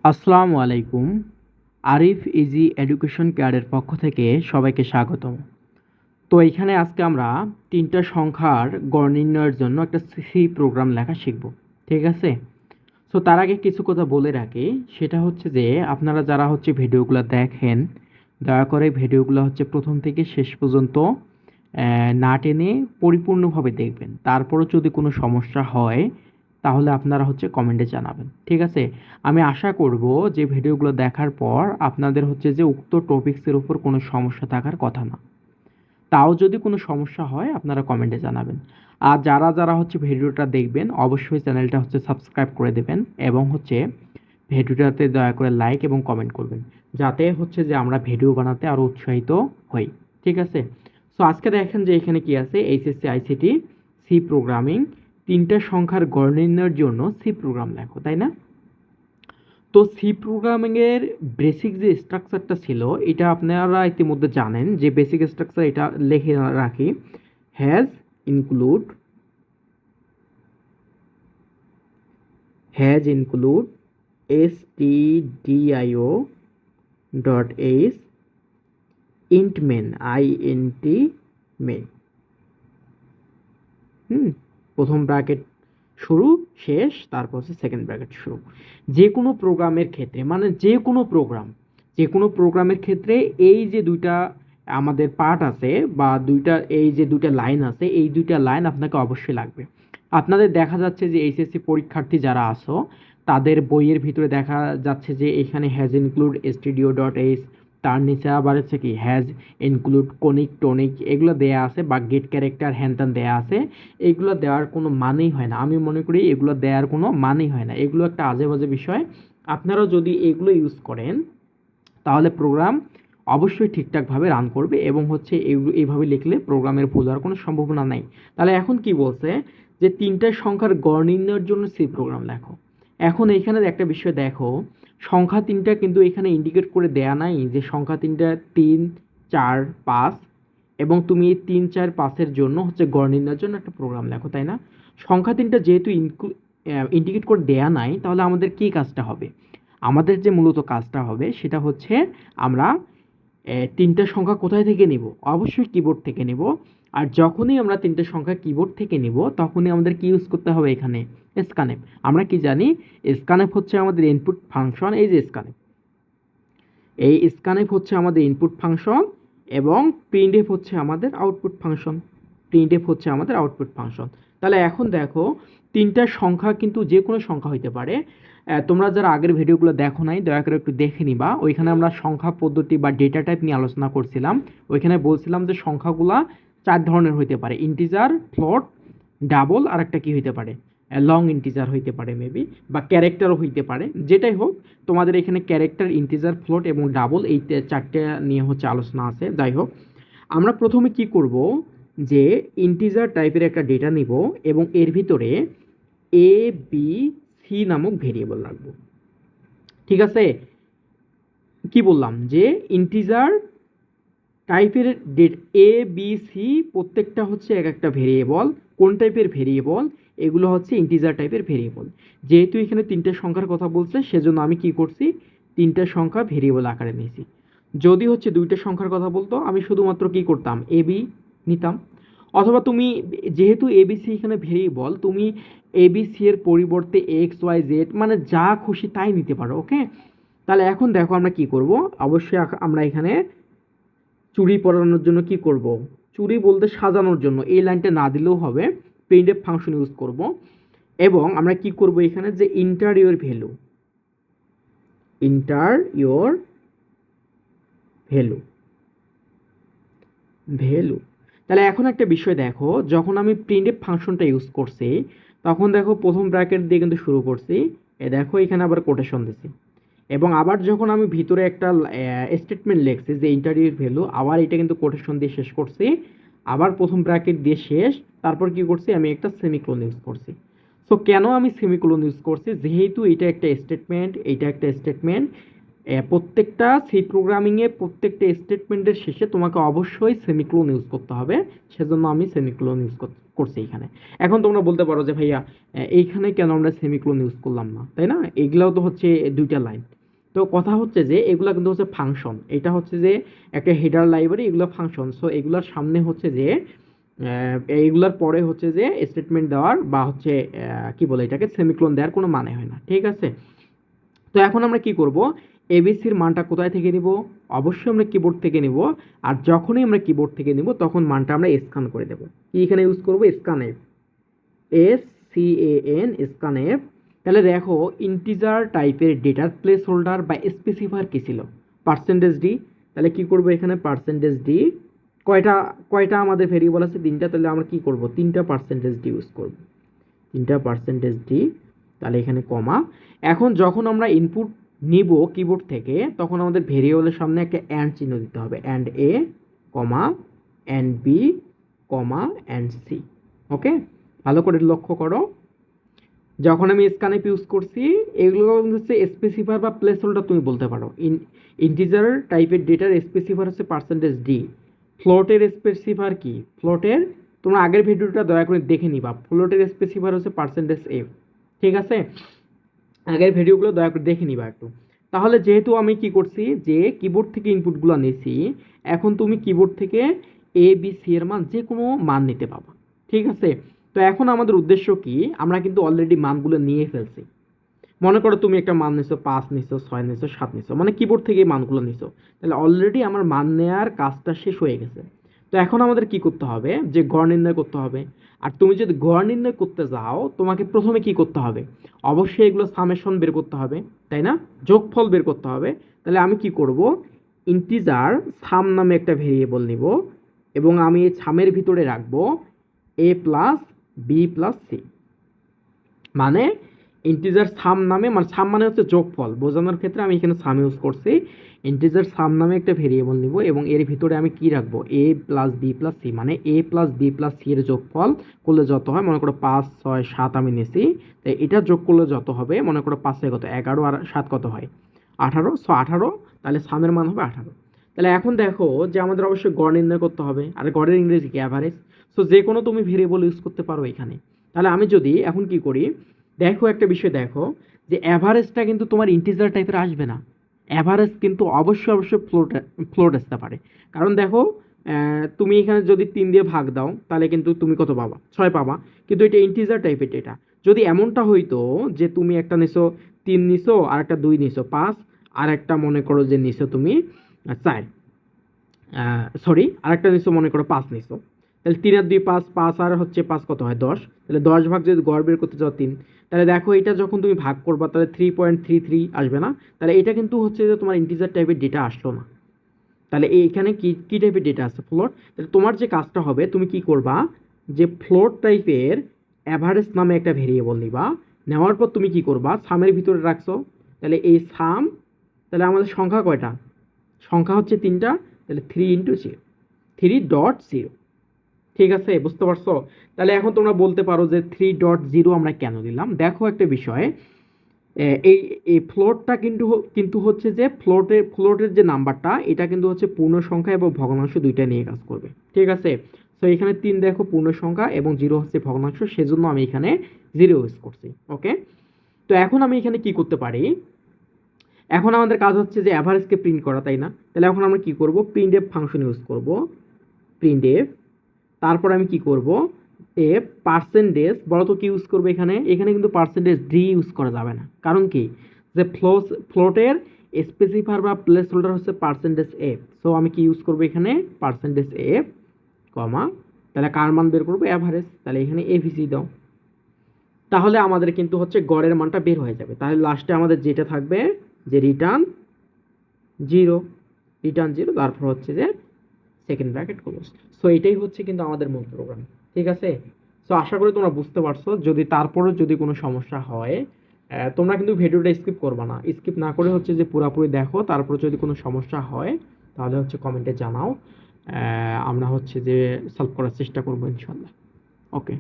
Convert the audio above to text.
আসসালামু আলাইকুম। Arif easy education কেয়ারের পক্ষ থেকে সবাইকে স্বাগতম। তো এখানে আজকে আমরা ৩টা সংখ্যার গড় নির্ণয়ের জন্য একটা সি প্রোগ্রাম লেখা শিখব। ঠিক আছে? সো তার আগে কিছু কথা বলে রাখি। সেটা হচ্ছে যে আপনারা যারা হচ্ছে ভিডিওগুলো দেখেন, দয়া করে ভিডিওগুলো হচ্ছে ১ম থেকে শেষ পর্যন্ত না টেনে পরিপূর্ণভাবে দেখবেন। তারপরও যদি কোনো সমস্যা হয় তাহলে আপনারা হচ্ছে কমেন্টে জানাবেন। ঠিক আছে? আমি আশা করব যে ভিডিওগুলো দেখার পর আপনাদের হচ্ছে যে উক্ত টপিকসের উপর কোনো সমস্যা থাকার কথা না। তাও যদি কোনো সমস্যা হয় আপনারা কমেন্টে জানাবেন। আর যারা হচ্ছে ভিডিওটা দেখবেন অবশ্যই চ্যানেলটা হচ্ছে সাবস্ক্রাইব করে দেবেন এবং হচ্ছে ভিডিওটাতে দয়া করে লাইক এবং কমেন্ট করবেন। যাতে হচ্ছে যে আমরা ভিডিও বানাতে আরও উৎসাহিত হই। ঠিক আছে? সো আজকে দেখেন যে এখানে কি আছে, এইচএসসি আইসিটি সি প্রোগ্রামিং ৩টা সংখ্যার গড় নির্ণয়ের জন্য সি প্রোগ্রাম লেখো, তাই না? তো সি প্রোগ্রামিংয়ের বেসিক যে স্ট্রাকচারটা ছিল এটা আপনারা ইতিমধ্যে জানেন যে বেসিক স্ট্রাকচার এটা লিখে রাখি। Hash include stdio dot H int main main. প্রথম ব্র্যাকেট শুরু শেষ, তারপর হচ্ছে সেকেন্ড ব্র্যাকেট শুরু। যে কোনো প্রোগ্রামের ক্ষেত্রে মানে যে কোনো প্রোগ্রামের ক্ষেত্রে এই যে দুইটা আমাদের পার্ট আছে বা এই যে দুইটা লাইন আছে, এই দুইটা লাইন আপনাকে অবশ্যই লাগবে। আপনাদের দেখা যাচ্ছে যে এইচএসসি পরীক্ষার্থী যারা আছো তাদের বইয়ের ভিতরে দেখা যাচ্ছে যে এখানে has include studio dot H, তার নিচে আবার হচ্ছে কি হ্যাজ ইনক্লুড কনিক টনিক এগুলো দেয়া আছে বা গেট ক্যারেক্টার হ্যান দেয়া আছে। এগুলো দেওয়ার কোনো মানেই হয় না। আমি মনে করি এগুলো দেওয়ার কোনো মানেই হয় না। এগুলো একটা আজে বাজে বিষয়। আপনারা যদি এগুলো ইউজ করেন তাহলে প্রোগ্রাম অবশ্যই ঠিকঠাকভাবে রান করবে এবং হচ্ছে এইভাবে লিখলে প্রোগ্রামের ভুল হওয়ার কোনো সম্ভাবনা নাই। তাহলে এখন কি বলছে যে ৩টা সংখ্যার গড় নির্ণয়ের জন্য সি প্রোগ্রাম লেখো। এখন এইখানে একটা বিষয় দেখো, সংখ্যা ৩টা কিন্তু এখানে ইন্ডিকেট করে দেয়া নাই যে সংখ্যা ৩টা ৩, ৪, ৫ এবং তুমি এই ৩, ৪, ৫-এর জন্য হচ্ছে গড় নির্ণয়ের জন্য একটা প্রোগ্রাম লেখো, তাই না? সংখ্যা ৩টা যেহেতু ইন্ডিকেট করে দেয়া নাই তাহলে আমাদের কী কাজটা হবে? আমাদের যে মূলত কাজটা হবে সেটা হচ্ছে আমরা ৩টা সংখ্যা কোথায় থেকে নিব? অবশ্যই কিবোর্ড থেকে নিব। আর যখনই আমরা ৩টা সংখ্যা কিবোর্ড থেকে নিব তখনই আমাদের কি ইউজ করতে হবে এখানে? স্ক্যানএফ। আমরা কি জানি? স্ক্যানএফ হচ্ছে আমাদের ইনপুট ফাংশন। এই যে স্ক্যানএফ, এই স্ক্যানএফ হচ্ছে আমাদের ইনপুট ফাংশন এবং প্রিন্টএফ হচ্ছে আমাদের আউটপুট ফাংশন। তাহলে এখন দেখো ৩টা সংখ্যা কিন্তু যে কোনো সংখ্যা হইতে পারে। তোমরা যারা আগের ভিডিওগুলো দেখো নাই দয়া করে একটু দেখে নিবা। ওইখানে আমরা সংখ্যা পদ্ধতি বা ডেটা টাইপ নিয়ে আলোচনা করছিলাম। ওইখানে বলছিলাম যে সংখ্যাগুলা ৪ ধরনের হইতে পারে। ইন্টিজার, ফ্লোট, ডাবল আর একটা কি হইতে পারে? লং ইন্টিজার হইতে পারে মেবি, বা ক্যারেক্টারও হইতে পারে। যেটাই হোক তোমাদের এখানে ক্যারেক্টার, ইন্টিজার, ফ্লোট এবং ডাবল এই ৪টে নিয়ে হচ্ছে আলোচনা আছে। যাই হোক, আমরা প্রথমে কি করব যে ইন্টিজার টাইপের একটা ডেটা নিব এবং এর ভিতরে এ বি সি নামক ভেরিয়েবল রাখবো। ঠিক আছে? কি বললাম যে ইন্টিজার টাইপের এ বি সি প্রত্যেকটা হচ্ছে এক একটা ভেরিয়েবল। কোন টাইপের ভেরিয়েবল? এগুলো হচ্ছে ইন্টিজার টাইপের ভেরিয়েবল। যেহেতু এখানে ৩টে সংখ্যার কথা বলছে সেজন্য আমি কি করছি, ৩টা সংখ্যা ভেরিয়েবল আকারে নিয়েছি। যদি হচ্ছে ২টা সংখ্যার কথা বলতো আমি শুধুমাত্র কি করতাম, এ বি নিতাম। অথবা তুমি যেহেতু এবিসি এখানে ভেরিয়েবল, তুমি এবিসি এর পরিবর্তে এক্স ওয়াই জেড মানে যা খুশি তাই নিতে পারো। ওকে? তাহলে এখন দেখো আমরা কি করব। অবশ্যই আমরা এখানে চুড়ি পরানোর জন্য কি করব, চুড়ি বলতে সাজানোর জন্য এই লাইনটা না দিলেও হবে, প্রিন্টএফ ফাংশন ইউজ করব এবং আমরা কি করব এখানে যে ইন্টার ইওর ভ্যালু। তাহলে এখন একটা বিষয় দেখো, যখন আমি প্রিন্টএফ ফাংশনটা ইউজ করছি তখন দেখো প্রথম ব্র্যাকেট দিয়ে কিন্তু শুরু করছি, দেখো এখানে আবার কোটেশন দিছি এবং আবার যখন আমি ভিতরে একটা স্টেটমেন্ট লিখছি যে ইন্টারভিউ ভ্যালু, আবার এটা কিন্তু কোটেশন দিয়ে শেষ করছি, আবার প্রথম ব্র্যাকেট দিয়ে শেষ, তারপর কি করছি আমি একটা সেমিকোলন ইউজ করছি। সো কেন আমি সেমিকোলন ইউজ করছি? যেহেতু এটা একটা স্টেটমেন্ট, প্রত্যেকটা সি প্রোগ্রামিংয়ে প্রত্যেকটা স্টেটমেন্টের শেষে তোমাকে অবশ্যই সেমিকোলন ইউজ করতে হবে। সেজন্য আমি সেমিকোলন ইউজ করছি এখানে। এখন তোমরা বলতে পারো যে ভাইয়া এইখানে কেন আমরা সেমিকোলন ইউজ করলাম না, তাই না? এগুলাও তো হচ্ছে দুইটা লাইন। তো কথা হচ্ছে যে এগুলা কিন্তু হচ্ছে ফাংশন, এটা হচ্ছে যে একটা হেডার লাইব্রেরি, এগুলো ফাংশন। সো এগুলোর সামনে হচ্ছে যে এইগুলার পরে হচ্ছে যে স্টেটমেন্ট দেওয়ার বা হচ্ছে কি বলে এটাকে সেমিকোলন দেওয়ার কোনো মানে হয় না, ঠিক আছে। তো এখন আমরা কি করব, এবিসির মানটা কোথায় থেকে নিব, অবশ্যই আমরা কিবোর্ড থেকে নিব। আর যখনই আমরা কিবোর্ড থেকে নিব তখন মানটা আমরা স্ক্যান করে দেব। কি এখানে ইউজ করব, স্ক্যানএফ, SCAN, স্ক্যানএফ। তাহলে দেখো ইন্টিজার টাইপের ডেটার প্লেস হোল্ডার বা স্পেসিফায়ার কি ছিল, পার্সেন্টেজ ডি। তাহলে কি করব এখানে পার্সেন্টেজ ডি, কয়টা কয়টা আমাদের ভেরিয়েবল আছে, তিনটা। তাহলে আমরা কি করব, তিনটা পার্সেন্টেজ ডি ইউজ করব, তিনটা পার্সেন্টেজ ডি। তাহলে এখানে কমা। এখন যখন আমরা ইনপুট নিব কিবোর্ড থেকে তখন আমাদের ভেরিয়েবলের সামনে একটা অ্যান্ড চিহ্ন দিতে হবে, and A comma and B comma and C. Okay, ভালো করে লক্ষ্য করো, যখন আমি স্ক্যানএফ ইউজ করছি এগুলো হচ্ছে স্পেসিফায়ার বা প্লেস হোল্ডার তুমি বলতে পারো। ইন্টিজার টাইপের ডেটার স্পেসিফায়ার হচ্ছে পার্সেন্টেজ ডি। ফ্লোটের স্পেসিফায়ার কি, ফ্লোটের তোমরা আগের ভিডিওটা দয়া করে দেখে নিবা, ফ্লোটের স্পেসিফায়ার হচ্ছে পার্সেন্টেজ এফ, ঠিক আছে। আগের ভিডিওগুলো দয়া করে দেখে নিবা একটু। তাহলে যেহেতু আমি কি করছি যে কিবোর্ড থেকে ইনপুটগুলো নিয়েছি, এখন তুমি কিবোর্ড থেকে এ বি সি এর মান যে কোনো মান নিতে পাবা, ঠিক আছে। তো এখন আমাদের উদ্দেশ্য কি, আমরা কিন্তু অলরেডি মানগুলো নিয়ে ফেলছি। মনে করো তুমি একটা মান নিছো, 5 নিছো, 6 নিছো, 7 নিছো, মানে কিবোর্ড থেকে এই মানগুলো নিছো। তাহলে অলরেডি আমার মান নেওয়ার কাজটা শেষ হয়ে গেছে। তো এখন আমাদের কি করতে হবে, যে গড় নির্ণয় করতে হবে। আর তুমি যদি গড় নির্ণয় করতে যাও তোমাকে প্রথমে কি করতে হবে, অবশ্যই এগুলো সামেশন বের করতে হবে, তাই না, যোগফল বের করতে হবে। তাহলে আমি কি করব, ইন্টিজার সাম নামে একটা ভেরিয়েবল নিব এবং আমি এই সামের ভিতরে রাখবো a plus B plus C. মানে ইন্টিজার সাম নামে, মানে সাম মানে হচ্ছে যোগফল বোঝানোর ক্ষেত্রে আমি এখানে সাম ইউজ করছি। ইন্টিজার সাম নামে একটা ভেরিয়েবল নিব এবং এর ভিতরে আমি কি রাখবো, এ প্লাস বি প্লাস সি, মানে এ প্লাস বি প্লাস সি এর যোগফল করলে যত হয়, মনে করো 5 6 7 আমি নিয়েছি, তাই এটা যোগ করলে যত হবে, মনে করো 5 কত 11 আর 7 কত হয় 18, 18, তাহলে সামের মান হবে 18। তাহলে এখন দেখো যে আমাদের অবশ্যই গড় নির্ণয় করতে হবে, আর গড়ের ইংরেজি কি, অ্যাভারেজ। সো যে কোনো তুমি ভেরিয়েবল ইউজ করতে পারো এখানে। তাহলে আমি যদি এখন কি করি, দেখো একটা বিষয় দেখো, যে অ্যাভারেজটা কিন্তু তোমার ইন্টিজার টাইপের আসবে না, অ্যাভারেজ কিন্তু অবশ্যই অবশ্যই ফ্লোট আসতে পারে। কারণ দেখো তুমি এখানে যদি 3 দিয়ে ভাগ দাও তাহলে কিন্তু তুমি কত পাবা, 6 পাবা। কিন্তু এটা ইন্টিজার টাইপের ডেটা। যদি এমনটা হইতো যে তুমি একটা নিছো 3 নিছো, আর একটা 2 নিছো 5, আর একটা মনে করো যে নিছো তুমি 4, সরি আরেকটা নিছো মনে করো 5 নিছো, তাহলে 3 আর 2 5, 5 আর হচ্ছে 5 কত হয় 10। তাহলে 10 ভাগ যদি গড় বের করতে যাও 3, তাহলে দেখো এটা যখন তুমি ভাগ করবা তাহলে 3.33 আসবে না। তাহলে এটা কিন্তু হচ্ছে যে তোমার ইন্টিজার টাইপের ডেটা আসলো না। তাহলে এইখানে কি কি টাইপের ডেটা আছে, ফ্লোট। তাহলে তোমার যে কাজটা হবে তুমি কি করবা, যে ফ্লোট টাইপের অ্যাভারেজ নামে একটা ভেরিয়েবল নিবা, নেওয়ার পর তুমি কি করবা, সামের ভিতরে রাখছো। তাহলে এই সাম, তাহলে আমাদের সংখ্যা কয়টা, সংখ্যা হচ্ছে 3টা, তাহলে 3 × 0, 3.0, ঠিক আছে, বুঝতে পারছো। তাহলে এখন তোমরা বলতে পারো যে 3.0 আমরা কেন দিলাম। দেখো একটা বিষয়, এই এই ফ্লোটটা কিন্তু কিন্তু হচ্ছে যে ফ্লোটের যে নাম্বারটা এটা কিন্তু হচ্ছে পূর্ণ সংখ্যা এবং ভগ্নাংশ দুইটা নিয়ে কাজ করবে, ঠিক আছে। তো এখানে 3 দেখো পূর্ণ সংখ্যা এবং 0 হচ্ছে ভগ্নাংশ, সেজন্য আমি এখানে 0 ইউজ করছি। ওকে, তো এখন আমি এখানে কি করতে পারি, এখন আমাদের কাজ হচ্ছে যে অ্যাভারেজকে প্রিন্ট করা, তাই না। তাহলে এখন আমরা কি করব, প্রিন্টএফ ফাংশন ইউজ করব, প্রিন্টএফ। তারপর আমি কি করব, এফ পার্সেন্টেজ, বলো তো কি ইউজ করবো এখানে, এখানে কিন্তু পার্সেন্টেজ ডি ইউজ করা যাবে না। কারণ কি, যে ফ্লোটের স্পেসিফায়ার বা প্লেস হোল্ডার হচ্ছে পার্সেন্টেজ এফ। সো আমি কি ইউজ করবো এখানে, পার্সেন্টেজ এফ কমা, তাহলে কার মান বের করবো, অ্যাভারেজ, তাহলে এখানে এভিসি দাও। তাহলে আমাদের কিন্তু হচ্ছে গড়ের মানটা বের হয়ে যাবে। তাহলে লাস্টে আমাদের যেটা থাকবে যে রিটার্ন 0, রিটার্ন 0, তারপর হচ্ছে যে সেকেন্ড ব্র্যাকেট ক্লোজ। সো এটাই হচ্ছে কিন্তু আমাদের মূল প্রোগ্রাম, ঠিক আছে। সো আশা করি তোমরা বুঝতে পারছো। যদি তারপরেও যদি কোনো সমস্যা হয়, তোমরা কিন্তু ভিডিওটা স্কিপ করবা না, স্কিপ না করে হচ্ছে যে পুরোপুরি দেখো। তারপরে যদি কোনো সমস্যা হয় তাহলে হচ্ছে কমেন্টে জানাও, আমরা হচ্ছে যে সলভ করার চেষ্টা করবো ইনশাল্লাহ। ওকে।